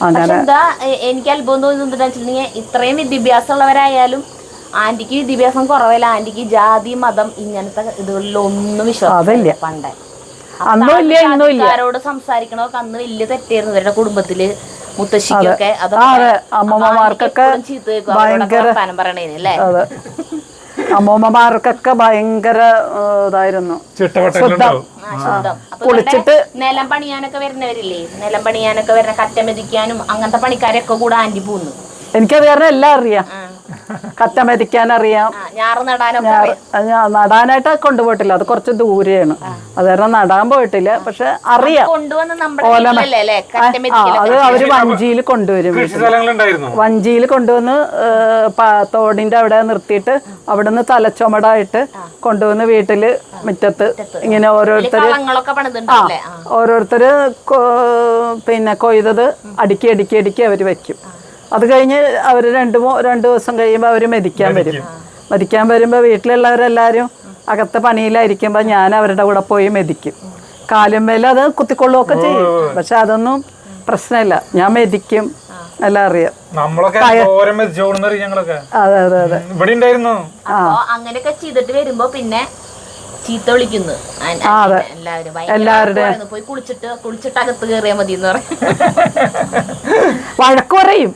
അങ്ങനെ എന്താ എനിക്ക് അത്ഭുതം തോന്നുന്നുണ്ടെന്ന് വെച്ചിട്ടുണ്ടെങ്കിൽ ഇത്രയും വിദ്യാഭ്യാസമുള്ളവരായാലും ആന്റിക്ക് വിദ്യാഭ്യാസം കുറവല്ല. ആന്റിക്ക് ജാതി, മതം ഇങ്ങനത്തെ ഇതുകളിലൊന്നും വിശ്വാസമില്ല പണ്ടേ. ആരോട് സംസാരിക്കണമൊക്കെ അന്ന് വലിയ തെറ്റായിരുന്നു. ഇവരുടെ കുടുംബത്തില് മുത്തശ്ശിക്കൊക്കെ അമ്മൂമ്മമാർക്കൊക്കെ ഭയങ്കര പറയണേനല്ലേ? അമ്മൂമ്മമാർക്കൊക്കെ ഭയങ്കര ഇതായിരുന്നു. കുളിച്ചിട്ട് നിലം പണിയാനൊക്കെ വരുന്നവരില്ലേ, നിലം പണിയാനൊക്കെ വരുന്ന കറ്റ മെതിക്കാനും അങ്ങനത്തെ പണിക്കാരൊക്കെ കൂടെ ആന്റി പോകുന്നു. എനിക്കത് കാരണം എല്ലാം അറിയാം. കറ്റ മെതിക്കാൻ അറിയാം. നടാനായിട്ട് കൊണ്ടുപോയിട്ടില്ല, അത് കുറച്ച് ദൂരെയാണ്. അത് കാരണം നടാൻ പോയിട്ടില്ല. പക്ഷെ അറിയാം. അത് അവര് വഞ്ചിയിൽ കൊണ്ടുവരും. വഞ്ചിയിൽ കൊണ്ടുവന്ന് തോടിന്റെ അവിടെ നിർത്തിയിട്ട് അവിടുന്ന് തലച്ചുമടായിട്ട് കൊണ്ടുവന്ന് വീട്ടില് മുറ്റത്ത് ഇങ്ങനെ ഓരോരുത്തര് പിന്നെ കൊയ്തത് അടുക്കി അവര് വെക്കും. അത് കഴിഞ്ഞ് അവർ 2 ദിവസം കഴിയുമ്പോൾ അവർ മെതിക്കാൻ വരുമ്പോൾ വീട്ടിലുള്ളവരെല്ലാവരും അകത്ത് പണിയിലായിരിക്കുമ്പോൾ ഞാൻ അവരുടെ കൂടെ പോയി മെതിക്കും. കാലുമേൽ അത് കുത്തിക്കൊള്ളുകയൊക്കെ ചെയ്യും, പക്ഷെ അതൊന്നും പ്രശ്നമില്ല. ഞാൻ മെതിക്കും, എല്ലാം അറിയാം. അതെ. അങ്ങനെയൊക്കെ ചെയ്തിട്ട് വരുമ്പോ പിന്നെ ചീത്ത വിളിക്കുന്നു എല്ലാവരും. പോയി കുളിച്ചിട്ട് അകത്ത് കയറിയാൽ മതി എന്ന് പറയും.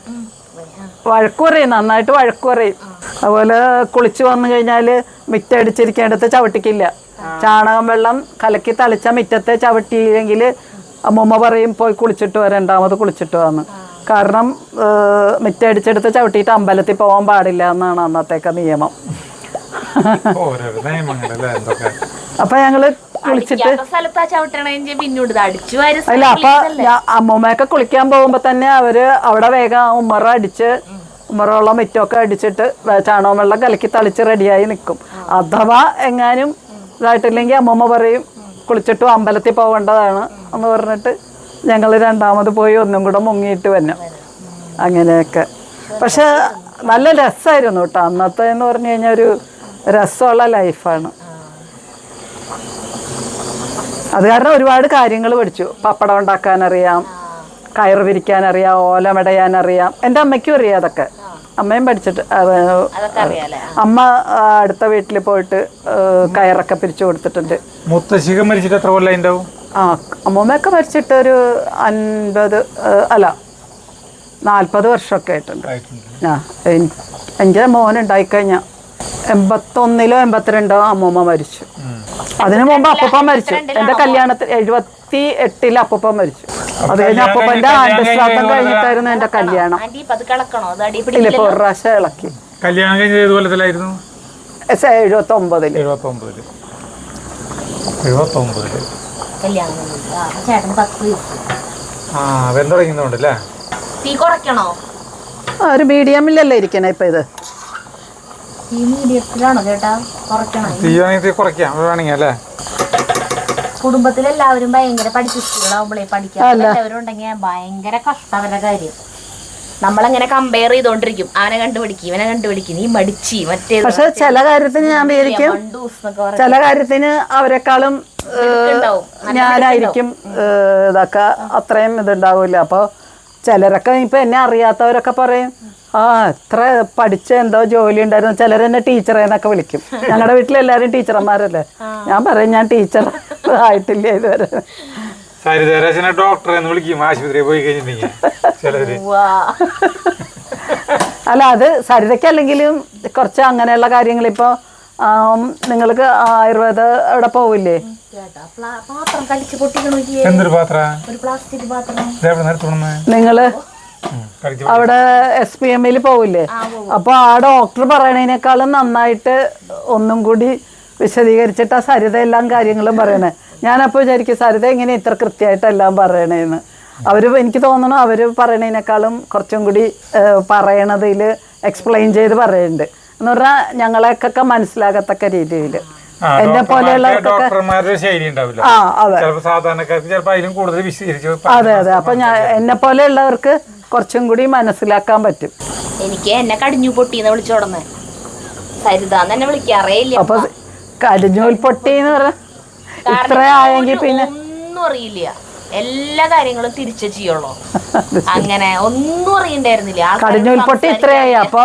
വഴക്ക് പറയും, നന്നായിട്ട് വഴക്ക് പറയും. അതുപോലെ കുളിച്ച് വന്നു കഴിഞ്ഞാൽ മിറ്റടിച്ചിരിക്കേണ്ടത് ചവിട്ടിക്കില്ല. ചാണകം വെള്ളം കലക്കി തളിച്ച മിറ്റത്തെ ചവിട്ടിയില്ലെങ്കിൽ അമ്മൂമ്മ പറയും പോയി കുളിച്ചിട്ട് വരാം, 2ാമത് കുളിച്ചിട്ട് വന്ന്. കാരണം മിറ്റടിച്ചെടുത്ത് ചവിട്ടിയിട്ട് അമ്പലത്തിൽ പോകാൻ പാടില്ല എന്നാണ് അന്നത്തേക്ക് നിയമം. അപ്പൊ ഞങ്ങള് കുളിച്ചിട്ട് അല്ല, അപ്പൊ അമ്മൂമ്മയൊക്കെ കുളിക്കാൻ പോകുമ്പോ തന്നെ അവര് അവിടെ വേഗം ഉമ്മറ അടിച്ച് ഉമ്മറുള്ള മിറ്റമൊക്കെ അടിച്ചിട്ട് ചാണകം വെള്ളം കലക്കി തളിച്ച് റെഡിയായി നിൽക്കും. അഥവാ എങ്ങാനും ഇതായിട്ടില്ലെങ്കിൽ അമ്മൂമ്മ പറയും കുളിച്ചിട്ടും അമ്പലത്തിൽ പോകേണ്ടതാണ് എന്ന് പറഞ്ഞിട്ട് ഞങ്ങൾ 2ാമത് പോയി ഒന്നും കൂടെ മുങ്ങിയിട്ട് വന്നു. അങ്ങനെയൊക്കെ. പക്ഷെ നല്ല രസമായിരുന്നു കേട്ടോ അന്നത്തെ എന്ന് പറഞ്ഞു കഴിഞ്ഞാൽ. ഒരു രസമുള്ള ലൈഫാണ്. അത് കാരണം ഒരുപാട് കാര്യങ്ങൾ പഠിച്ചു. പപ്പടം ഉണ്ടാക്കാനറിയാം, കയറ് വിരിക്കാൻ അറിയാം, ഓല മെടയാൻ അറിയാം. എൻ്റെ അമ്മയ്ക്കും അറിയാം അതൊക്കെ. അമ്മയും പഠിച്ചിട്ട് അമ്മ അടുത്ത വീട്ടിൽ പോയിട്ട് കയറൊക്കെ പിരിച്ചു കൊടുത്തിട്ടുണ്ട്. മുത്തശ്ശിക മരിച്ചിട്ട് എത്ര കൊല്ലം ഉണ്ടാവും? അമ്മൂമ്മയൊക്കെ മരിച്ചിട്ട് ഒരു 40 വർഷമൊക്കെ ആയിട്ടുണ്ട്. എൻ്റെ മോനുണ്ടായിക്കഴിഞ്ഞാൽ 81-ലോ 82-ഓ അമ്മൂമ്മ മരിച്ചു. അതിനു മുമ്പ് അപ്പൂപ്പൻ മരിച്ചു. എൻ്റെ കല്യാണത്തിൽ 78-ൽ അപ്പൂപ്പൻ മരിച്ചു. അത് കഴിഞ്ഞ അപ്പൂപ്പൻ്റെ ആണ്ടുശ്രാദ്ധം കഴിഞ്ഞിട്ടായിരുന്നു എൻ്റെ കല്യാണം. ഇല്ല, ഇപ്പൊ ഒരു പ്രാവശ്യം ഇളക്കി. കല്യാണം കഴിഞ്ഞത് ഏത് കൊല്ലത്തിലായിരുന്നു? 79-ല്. 79-ല്. വെന്ത് തുടങ്ങുന്നുണ്ടല്ലേ? തീ കുറയ്ക്കണോ? ഒരു മീഡിയമില്ലല്ലേ ഇരിക്കണേ ഇപ്പൊ ഇത്? തീ മീഡിയത്തിലാണോ ചേട്ടാ? കുറയ്ക്കണം. തീ വേണമെങ്കിൽ കുറയ്ക്കാം വേണമെങ്കിൽ അല്ലേ? കുടുംബത്തിലെല്ലാവരും ഭയങ്കര പഠിപ്പിക്കുമ്പോഴേ പഠിക്കാത്തവരുണ്ടെങ്കിൽ ഭയങ്കര കഷ്ടവരുടെ കാര്യം. നമ്മളങ്ങനെ കമ്പയർ ചെയ്തോണ്ടിരിക്കും. അവനെ കണ്ടുപിടിക്കും, ഇവനെ കണ്ടുപിടിക്കും, നീ മടിച്ചി മറ്റേ. പക്ഷെ ചില കാര്യത്തിന് ഞാൻ വിചാരിക്കും, ചില കാര്യത്തിന് അവരെക്കാളും ഞാനായിരിക്കും ഇതൊക്കെ അത്രയും ഇതുണ്ടാവില്ല. അപ്പോൾ ചിലരൊക്കെ ഇപ്പം എന്നെ അറിയാത്തവരൊക്കെ പറയും, എത്ര പഠിച്ച എന്തോ ജോലി ഉണ്ടായിരുന്നു. ചിലരെന്നെ ടീച്ചറേന്നൊക്കെ വിളിക്കും. ഞങ്ങളുടെ വീട്ടിലെല്ലാവരും ടീച്ചർമാരല്ലേ. ഞാൻ പറയും ഞാൻ ടീച്ചർ ആയിട്ടില്ല ഇതുവരെ. ഡോക്ടറെ വിളിക്കും ആശുപത്രിയിൽ പോയി കഴിഞ്ഞിട്ടുണ്ടെങ്കിൽ. അല്ല, അത് സരിതയ്ക്ക് അല്ലെങ്കിലും കുറച്ച് അങ്ങനെയുള്ള കാര്യങ്ങൾ. ഇപ്പോൾ നിങ്ങൾക്ക് ആയുർവേദ അവിടെ പോവില്ലേ? നിങ്ങള് അവിടെ SPM-ൽ പോവില്ലേ? അപ്പൊ ആ ഡോക്ടർ പറയണതിനേക്കാളും നന്നായിട്ട് ഒന്നും കൂടി വിശദീകരിച്ചിട്ട് ആ സരിത എല്ലാം കാര്യങ്ങളും പറയണേ. ഞാനപ്പോൾ വിചാരിക്കും സരിത എങ്ങനെ ഇത്ര കൃത്യമായിട്ടെല്ലാം പറയണേന്ന്. എനിക്ക് തോന്നണു അവര് പറയണതിനേക്കാളും കുറച്ചും കൂടി പറയണതിൽ എക്സ്പ്ലെയിൻ ചെയ്ത് പറയുന്നുണ്ട്. എന്ന് പറഞ്ഞാൽ ഞങ്ങളെയൊക്കെ മനസ്സിലാകത്തക്ക രീതിയിൽ. എന്നെ പോലെയുള്ളവർക്കൊക്കെ അതെ അതെ. അപ്പൊ എന്നെ പോലെയുള്ളവർക്ക് കുറച്ചും കൂടി മനസ്സിലാക്കാൻ പറ്റും. എനിക്ക് എന്നെ കടിഞ്ഞു പൊട്ടിന്ന് വിളിച്ചോടന്ന് സരിതാന്ന് എന്നെ വിളിക്കാറേ ഇല്ല. അപ്പൊ കടിഞ്ഞൂൽ പൊട്ടി എന്ന് പറഞ്ഞ ഇത്ര ആയെങ്കിൽ പിന്നെ ഒന്നും അറിയില്ല. എല്ലാ കാര്യങ്ങളും തിരിച്ചു ചെയ്യുള്ളൂ. അങ്ങനെ ഒന്നും അറിയണ്ടായിരുന്നില്ല. കടിഞ്ഞൂൽ പൊട്ടി ഇത്രയായി. അപ്പൊ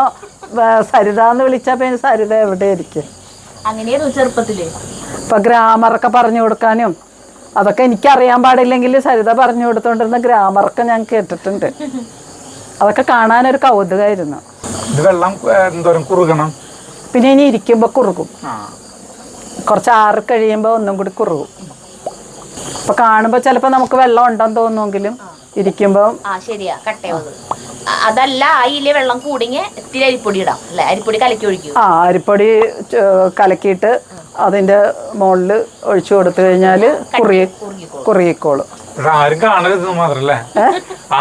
സരിതാന്ന് വിളിച്ചാ പിന്നെ സരിത എവിടെ ഇരിക്കും? അങ്ങനെയായിരുന്നു ചെറുപ്പത്തില്. ഇപ്പൊ ഗ്രാമറൊക്കെ പറഞ്ഞു കൊടുക്കാനും അതൊക്കെ എനിക്കറിയാൻ പാടില്ലെങ്കിൽ സരിത പറഞ്ഞു കൊടുത്തോണ്ടിരുന്ന ഗ്രാമറൊക്കെ ഞാൻ കേട്ടിട്ടുണ്ട്. അതൊക്കെ കാണാനൊരു കൗതുകമായിരുന്നു. പിന്നെ ഇനി ഇരിക്കുമ്പോ കുറുകും. കുറച്ച് ആറ് കഴിയുമ്പോ ഒന്നും കൂടി കുറുകും. അപ്പൊ കാണുമ്പോ ചിലപ്പോ നമുക്ക് വെള്ളം ഉണ്ടെന്ന് തോന്നുമെങ്കിലും ഇരിക്കുമ്പോ ശരിയാ കട്ടയത്. അതല്ല ആയില്ലേ വെള്ളം കൂടിങ്ങി ഇത്തിരി അരിപ്പൊടി ഇടാം അല്ലെ? അരിപ്പൊടി കലക്കി ഒഴിക്കും. അരിപ്പൊടി കലക്കിയിട്ട് അതിന്റെ മുകളിൽ ഒഴിച്ചു കൊടുത്തു കഴിഞ്ഞാല് കുറുകിക്കോളും. ആരും കാണരുത് മാത്രല്ലേ,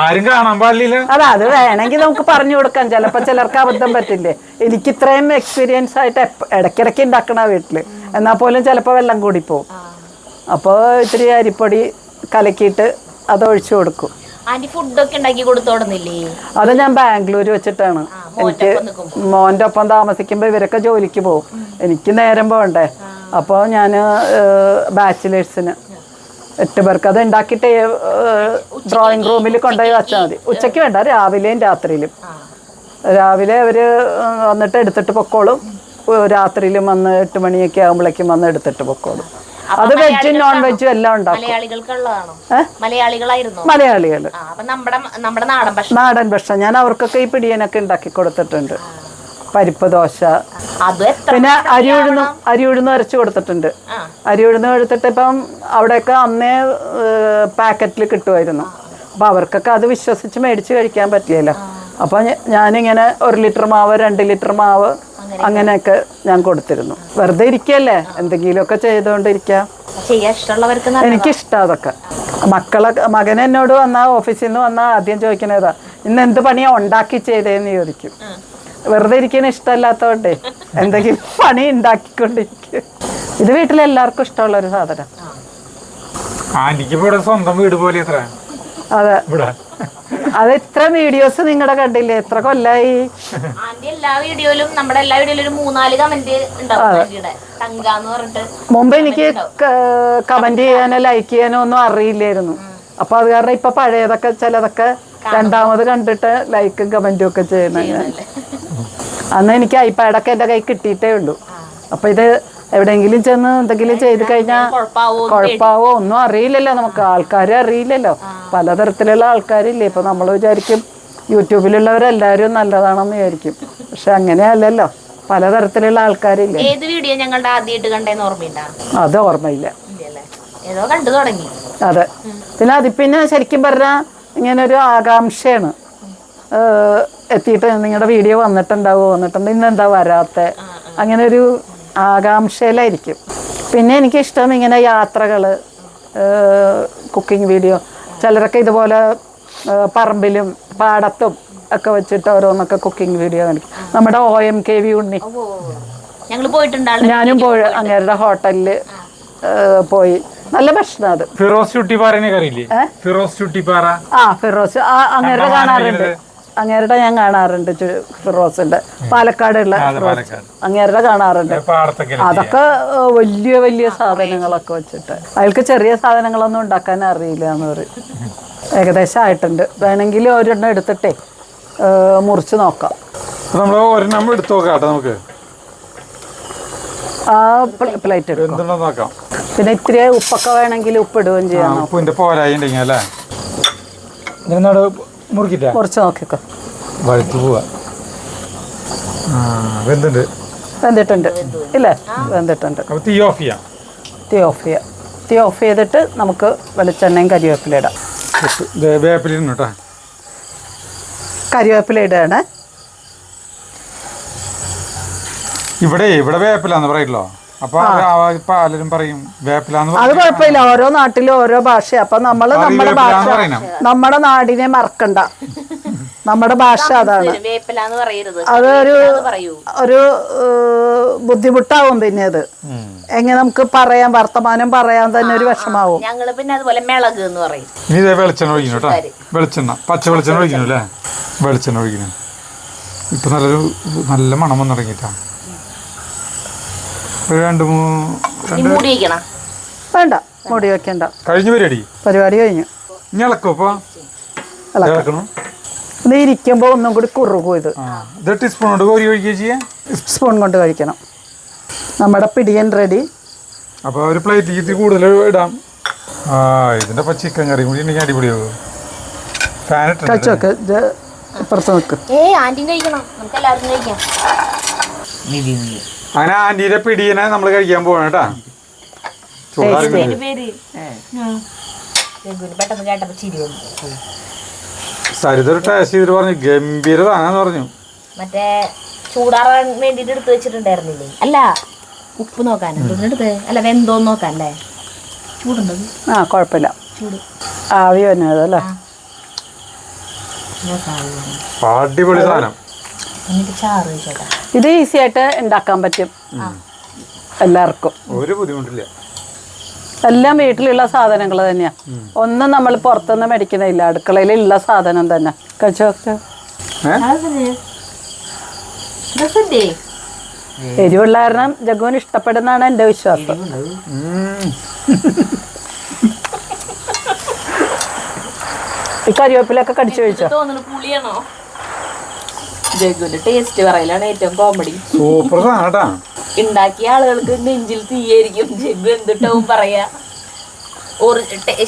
ആരും കാണാൻ പാടില്ല. അത് വേണമെങ്കിൽ നമുക്ക് പറഞ്ഞു കൊടുക്കാം. ചിലപ്പോ ചിലർക്ക് അബദ്ധം പറ്റില്ലേ. എനിക്ക് ഇത്രയും എക്സ്പീരിയൻസ് ആയിട്ട് ഇടയ്ക്കിടയ്ക്ക് ഉണ്ടാക്കണ വീട്ടില്. എന്നാൽ പോലും ചിലപ്പോ വെള്ളം കൂടി പോവും. അപ്പോൾ ഇത്തിരി അരിപ്പൊടി കലക്കിയിട്ട് അത് ഒഴിച്ചു കൊടുക്കും. അത് ഞാൻ ബാംഗ്ലൂർ വെച്ചിട്ടാണ്. എനിക്ക് മോൻ്റെ ഒപ്പം താമസിക്കുമ്പോൾ ഇവരൊക്കെ ജോലിക്ക് പോകും, എനിക്ക് നേരം പോകണ്ടേ. അപ്പോൾ ഞാൻ ബാച്ചിലേഴ്സിന് 8 പേർക്ക് അത് ഉണ്ടാക്കിയിട്ട് ഡ്രോയിങ് റൂമിൽ കൊണ്ടുപോയി വെച്ചാൽ മതി. ഉച്ചയ്ക്ക് വേണ്ട, രാവിലെയും രാത്രിയിലും. രാവിലെ അവർ വന്നിട്ട് എടുത്തിട്ട് പൊക്കോളും. രാത്രിയിലും വന്ന് 8 മണിയൊക്കെ ആകുമ്പോഴേക്കും വന്ന് എടുത്തിട്ട് പൊക്കോളും. അത് വെജും നോൺ വെജും എല്ലാം ഉണ്ടാക്കും. മലയാളികൾ നാടൻ ഭക്ഷണം. ഞാൻ അവർക്കൊക്കെ ഈ പിടിയനൊക്കെ ഉണ്ടാക്കി കൊടുത്തിട്ടുണ്ട്. പരിപ്പ് ദോശ, പിന്നെ അരി ഉഴുന്ന് അരച്ചു കൊടുത്തിട്ടുണ്ട്. അരി ഉഴുന്ന് എടുത്തിട്ട് ഇപ്പം അവിടെയൊക്കെ അന്നേ പാക്കറ്റിൽ കിട്ടുമായിരുന്നു. അപ്പൊ അവർക്കൊക്കെ അത് വിശ്വസിച്ച് മേടിച്ച് കഴിക്കാൻ പറ്റില്ലല്ലോ. അപ്പൊ ഞാനിങ്ങനെ 1 ലിറ്റർ മാവ് 2 ലിറ്റർ മാവ് അങ്ങനെയൊക്കെ ഞാൻ കൊടുത്തിരുന്നു. വെറുതെ ഇരിക്കല്ലേ, എന്തെങ്കിലുമൊക്കെ ചെയ്തുകൊണ്ടിരിക്കാം. എനിക്കിഷ്ടം അതൊക്കെ. മകൻ എന്നോട് വന്നാ, ഓഫീസിൽ നിന്ന് വന്നാൽ ആദ്യം ചോദിക്കണതാ, ഇന്ന് എന്ത് പണിയാ ഉണ്ടാക്കി ചെയ്തേന്ന് ചോദിക്കും. വെറുതെ ഇരിക്കണ ഇഷ്ടമല്ലാത്തതുകൊണ്ടേ എന്തെങ്കിലും പണി ഉണ്ടാക്കിക്കൊണ്ടിരിക്കും. ഇത് വീട്ടിലെല്ലാവർക്കും ഇഷ്ടമുള്ള ഒരു സാധനം. സ്വന്തം വീട് പോലെ. അതെ, അത് ഇത്ര വീഡിയോസ് നിങ്ങളുടെ കണ്ടില്ലേ? എത്ര കൊല്ലായി? മുമ്പ് എനിക്ക് കമന്റ് ചെയ്യാനോ ലൈക്ക് ചെയ്യാനോ ഒന്നും അറിയില്ലായിരുന്നു. അപ്പൊ അത് കാരണം ഇപ്പൊ പഴയതൊക്കെ ചിലതൊക്കെ രണ്ടാമത് കണ്ടിട്ട് ലൈക്കും കമന്റും ഒക്കെ ചെയ്യണ. അന്ന് എനിക്ക് ഐപാഡൊക്കെ എൻ്റെ കൈ കിട്ടിയിട്ടേ ഉള്ളൂ. അപ്പൊ ഇത് എവിടെയെങ്കിലും ചെന്ന് എന്തെങ്കിലും ചെയ്ത് കഴിഞ്ഞാൽ കുഴപ്പമാവോ ഒന്നും അറിയില്ലല്ലോ, നമുക്ക് ആൾക്കാരെ അറിയില്ലല്ലോ. പലതരത്തിലുള്ള ആൾക്കാരില്ലേ. ഇപ്പൊ നമ്മൾ വിചാരിക്കും യൂട്യൂബിലുള്ളവരെല്ലാവരും നല്ലതാണെന്ന് വിചാരിക്കും, പക്ഷെ അങ്ങനെയല്ലല്ലോ. പലതരത്തിലുള്ള ആൾക്കാരില്ലേ. ഏത് വീഡിയോ ഞങ്ങളുടെ ആദ്യമായിട്ട് കണ്ടേന്ന് ഓർമ്മയില്ല? അത് ഓർമ്മയില്ല. ഏതോ കണ്ടു തുടങ്ങി. അതെ. പിന്നെ ശരിക്കും പറഞ്ഞാൽ ഇങ്ങനെ ഒരു ആകാംക്ഷയാണ്. എത്തിയിട്ട് നിങ്ങളുടെ വീഡിയോ വന്നിട്ടുണ്ട്, ഇന്നെന്താ വരാത്ത, അങ്ങനെ ഒരു ആകാംക്ഷയിലായിരിക്കും. പിന്നെ എനിക്കിഷ്ടം ഇങ്ങനെ യാത്രകൾ, കുക്കിംഗ് വീഡിയോ. ചിലരൊക്കെ ഇതുപോലെ പറമ്പിലും പാടത്തും ഒക്കെ വെച്ചിട്ട് ഓരോന്നൊക്കെ കുക്കിംഗ് വീഡിയോ കാണിക്കും. നമ്മുടെ OMKV ഉണ്ണി, ഞാനും പോയി അങ്ങേരുടെ ഹോട്ടലിൽ പോയി. നല്ല ഭക്ഷണം അത്. ഫിറോസ് ചുട്ടിപ്പാറേനെ അറിയില്ലേ? ഫിറോസ് അങ്ങേരുടെ കാണാറുണ്ട്. അങ്ങേരുടെ ഞാൻ കാണാറുണ്ട്. ഫിറോസിന്റെ പാലക്കാടുള്ള അങ്ങേരുടെ കാണാറുണ്ട്. അതൊക്കെ വലിയ വലിയ സാധനങ്ങളൊക്കെ വെച്ചിട്ട്, അയാൾക്ക് ചെറിയ സാധനങ്ങളൊന്നും ഉണ്ടാക്കാൻ അറിയില്ല എന്ന് പറയും. ഏകദേശം ആയിട്ടുണ്ട്. വേണമെങ്കിൽ ഒരെണ്ണം എടുത്തിട്ടേ മുറിച്ച് നോക്കാം. നമ്മള് ഒരെണ്ണം എടുത്തു നോക്കാം. നമുക്ക് ആ പ്ലേറ്റ് എടുക്കാം. നോക്കാം. പിന്നെ ഇത്തിരി ഉപ്പൊക്കെ വേണമെങ്കിൽ ഉപ്പിടുകയും ചെയ്യാം. ഉപ്പിന്റെ പോരായിണ്ടെങ്കിൽ അല്ലേ മുറിച്ച് നോക്കിക്കോ. വഴുത്തു പോവാ. വെന്തിട്ടുണ്ട് ഇല്ലേ? വെന്തിട്ടുണ്ട്. തീ ഓഫ് ചെയ്യാം. തീ ഓഫ് ചെയ്തിട്ട് നമുക്ക് വെളിച്ചെണ്ണയും കരിവേപ്പില ഇടാം. കരിവേപ്പില ഇടുകയാണ്. ഇവിടെ വേപ്പിലാന്ന് പറയല്ലോ. അപ്പൊ പലരും പറയും വേപ്പിലാന്ന്. അത് കുഴപ്പമില്ല, ഓരോ നാട്ടിലും ഓരോ ഭാഷ. അപ്പൊ നമ്മുടെ ഭാഷ, നമ്മുടെ നാടിനെ മറക്കണ്ട. നമ്മുടെ ഭാഷ അതാണ്. അതൊരു ബുദ്ധിമുട്ടാവും. പിന്നെ അത് എങ്ങനെ നമുക്ക് പറയാൻ, വർത്തമാനം പറയാൻ തന്നെ ഒരു വിഷമാവും. ഞങ്ങള് പിന്നെ അതുപോലെ മിളക് എന്ന് പറയും. ഇനി ഇതേ വെളിച്ചെണ്ണ ഒഴിക്കുന്നു കേട്ടോ. വെളിച്ചെണ്ണ, പച്ച വെളിച്ചെണ്ണ ഒഴിക്കുന്നു അല്ലേ? വെളിച്ചെണ്ണ ഒഴിക്കുന്നു. ഇപ്പൊ നല്ല മണം വന്നു തുടങ്ങിട്ടാ. വേണ്ട, മൂടി വെക്കണ്ട. കഴിഞ്ഞു പരിപാടി കഴിഞ്ഞു. ഇത് ഇരിക്കുമ്പോ ഒന്നും കൂടി കുറുകും. ഇത് സ്പൂൺ കൊണ്ട് കഴിക്കണം. നമ്മുടെ പിടിയൻ റെഡി. അപ്പൊ ഒരു പ്ലേറ്റ് കൂടുതൽ ഇടാം. ഇതിന്റെ ചിക്കൻ കറി കൂടി ഉണ്ടെങ്കിൽ അടിപൊളിയാവും. കഴിച്ചോക്ക്, ഇപ്പുറത്ത് നിൽക്ക്. അങ്ങനെ ആന്റിയുടെ പിടിയനെ നമ്മൾ കഴിക്കാൻ പോകണം കേട്ടാ. സരിതൊരു ടേസ്റ്റ് ചെയ്തിട്ട് പറഞ്ഞു ഗംഭീരതാണെന്ന് പറഞ്ഞു. മറ്റേ ചൂടാറാൻ വേണ്ടിട്ട് എടുത്ത് വെച്ചിട്ടുണ്ടായിരുന്നില്ലേ? അല്ല, ഉപ്പ് നോക്കാൻ അല്ല, വെന്തോന്ന് നോക്കാൻ അല്ലേ? ചൂടുണ്ടത്? കുഴപ്പമില്ല. ചൂട് ആവി വന്നതല്ലേ? അടിപൊളി സാധനം. ഇത് ഈസി ആയിട്ട് ഉണ്ടാക്കാൻ പറ്റും എല്ലാവർക്കും. ഒരു ബുദ്ധിമുട്ടില്ല. എല്ലാം വീട്ടിലുള്ള സാധനങ്ങൾ തന്നെയാ. ഒന്നും നമ്മൾ പുറത്തുനിന്ന് മേടിക്കുന്നില്ല. അടുക്കളയിലുള്ള സാധനം തന്നെ. കഴിച്ചോ. എരിവുള്ള കാരണം ജഗുവിന് ഇഷ്ടപ്പെടുന്നാണ് എൻ്റെ വിശ്വാസം. ഈ കരിവേപ്പിലൊക്കെ കടിച്ചു കഴിച്ചോ? ജഗുവിന്റെ ടേസ്റ്റ് പറയലാണ് ഏറ്റവും കോമഡി. സൂപ്പർ സാധനട്ടാ. ഉണ്ടാക്കിയ ആളുകൾക്ക് നെഞ്ചിൽ തീയായിരിക്കും. ജഗു എന്തിട്ടാവും പറയാ,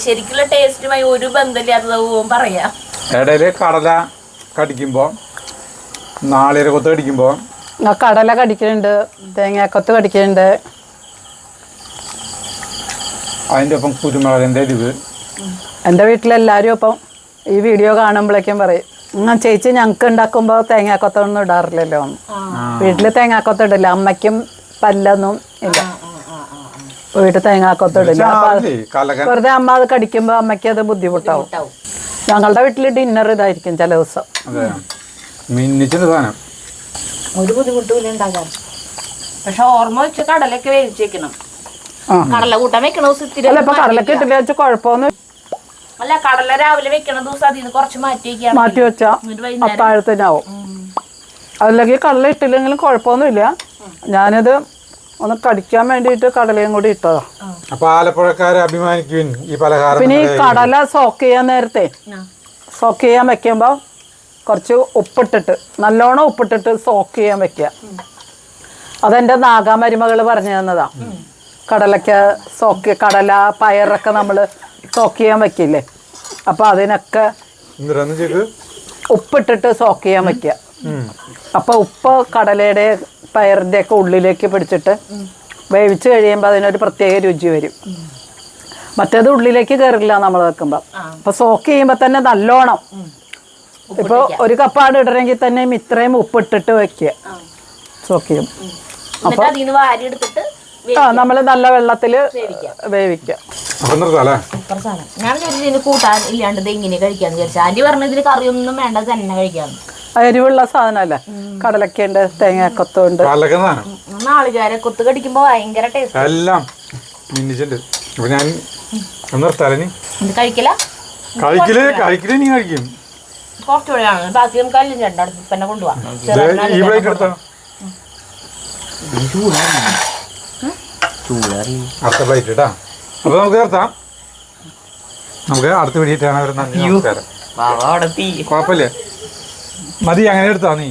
ശരിക്കുള്ള ടേസ്റ്റുമായി ഒരു ബന്ധമില്ലാത്തതാവും പറയാ. ഇടയില് കടല കടിക്കുമ്പോ, നാളികേരക്കൊത്ത് കടിക്കുമ്പോ, കടല കടിക്കുന്നുണ്ട്, തേങ്ങാക്കൊത്ത് കടിക്കുന്നുണ്ട്. അതിൻ്റെ ഒപ്പം കുരുമുളകിൻ്റെ എരിവ്. എൻ്റെ വീട്ടിലെല്ലാവരും ഇപ്പം ഈ വീഡിയോ കാണുമ്പോഴേക്കും പറയും, ചേച്ചി ഞങ്ങൾക്ക് ഉണ്ടാക്കുമ്പോൾ തേങ്ങാക്കൊത്തൊന്നും ഇടാറില്ലല്ലോ. വീട്ടിൽ തേങ്ങാക്കൊത്ത് ഇടില്ല. അമ്മയ്ക്കും പല്ലൊന്നും ഇല്ല, വീട്ടിൽ തേങ്ങാക്കൊത്ത് ഇടില്ല. വെറുതെ അമ്മ അത് കടിക്കുമ്പോൾ അമ്മയ്ക്ക് അത് ബുദ്ധിമുട്ടാവും. ഞങ്ങളുടെ വീട്ടിൽ ഡിന്നർ ഇതായിരിക്കും ചില ദിവസം. ഒരു ബുദ്ധിമുട്ടുമില്ല ഉണ്ടാകാൻ. പക്ഷെ ഓർമ്മ വെച്ച് കടലൊക്കെ വേവിച്ച് വെക്കണം. കടല കൂട്ടാൻ വെക്കണ ദിവസം കടലൊക്കെ ഇട്ടില്ല വെച്ചാൽ കുഴപ്പമൊന്നും. അല്ല, കടല രാവിലെ വെക്കണ ദിവസം അതിന് കുറച്ച് മാറ്റി വെച്ചാ അത്താഴത്തിനാവും. അല്ലെങ്കിൽ കടല ഇട്ടില്ലെങ്കിലും കുഴപ്പമൊന്നുമില്ല. ഞാനത് ഒന്ന് കടിക്കാൻ വേണ്ടിയിട്ട് കടലയും കൂടി ഇട്ടതാ. അപ്പൊ ആലപ്പുഴക്കാരെ അഭിമാനിക്കുവിൻ ഈ പലഹാരം. പിന്നെ ഈ കടല സോക്ക് ചെയ്യാൻ നേരത്തെ സോക്ക് ചെയ്യാൻ വെക്കുമ്പോൾ കുറച്ച് ഉപ്പിട്ടിട്ട് നല്ലോണം ഉപ്പിട്ടിട്ട് സോക്ക് ചെയ്യാൻ വെക്കുക. അതെൻ്റെ നാഗാമരുമകൾ പറഞ്ഞു തന്നതാ. കടല പയറൊക്കെ നമ്മൾ സോക്ക് ചെയ്യാൻ വെക്കില്ലേ, അപ്പൊ അതിനൊക്കെ ഉപ്പിട്ടിട്ട് സോക്ക് ചെയ്യാൻ വെക്കുക. അപ്പൊ ഉപ്പ് കടലയുടെ പയറിന്റെ ഒക്കെ ഉള്ളിലേക്ക് പിടിച്ചിട്ട് വേവിച്ച് കഴിയുമ്പോൾ അതിനൊരു പ്രത്യേക രുചി വരും. മറ്റേത് ഉള്ളിലേക്ക് കയറില്ല നമ്മൾ വെക്കുമ്പോൾ. അപ്പൊ സോക്ക് ചെയ്യുമ്പോൾ തന്നെ നല്ലോണം ഇപ്പൊ ഒരു കപ്പാട് ഇടണമെങ്കിൽ തന്നെ ഇത്രയും ഉപ്പിട്ടിട്ട് വെക്കുക സോക്ക് ചെയ്യും. അപ്പൊ നമ്മള് നല്ല വെള്ളത്തില് വേവിക്കുക. ഞാൻ ഇതിന് കൂട്ടാൻ ഇല്ലാണ്ട് ഇത് എങ്ങനെ കഴിക്കാന്ന് വിചാരിച്ചു. ആന്റി പറഞ്ഞ ഇതിന് കറിയൊന്നും വേണ്ട തന്നെ കഴിക്കാന്ന്. എരിവുള്ള സാധനല്ലേ, കടലക്കുണ്ട്, തേങ്ങാക്കൊത്തുണ്ട്, നാളികാര കൊത്ത് കടിക്കുമ്പോ ഭയങ്കര ടേസ്റ്റ് എല്ലാം മിന്നിച്ചിട്ടുണ്ട്. അപ്പൊ ഞാൻ കഴിക്കില്ല നീ കഴിക്കും കുറച്ചുകൂടെയാണ് ബാക്കി നമുക്ക് അല്ലും ചേട്ടൻ പിന്നെ കൊണ്ടുപോവാം. അടുത്ത പ്ലേറ്റ് കേട്ടാ. അപ്പൊ നമുക്ക് നിർത്താം. നമുക്ക് അടുത്ത വീഡിയോ നമസ്കാരം. കുഴപ്പമില്ലേ, മതി അങ്ങനെ എടുത്താ നീ.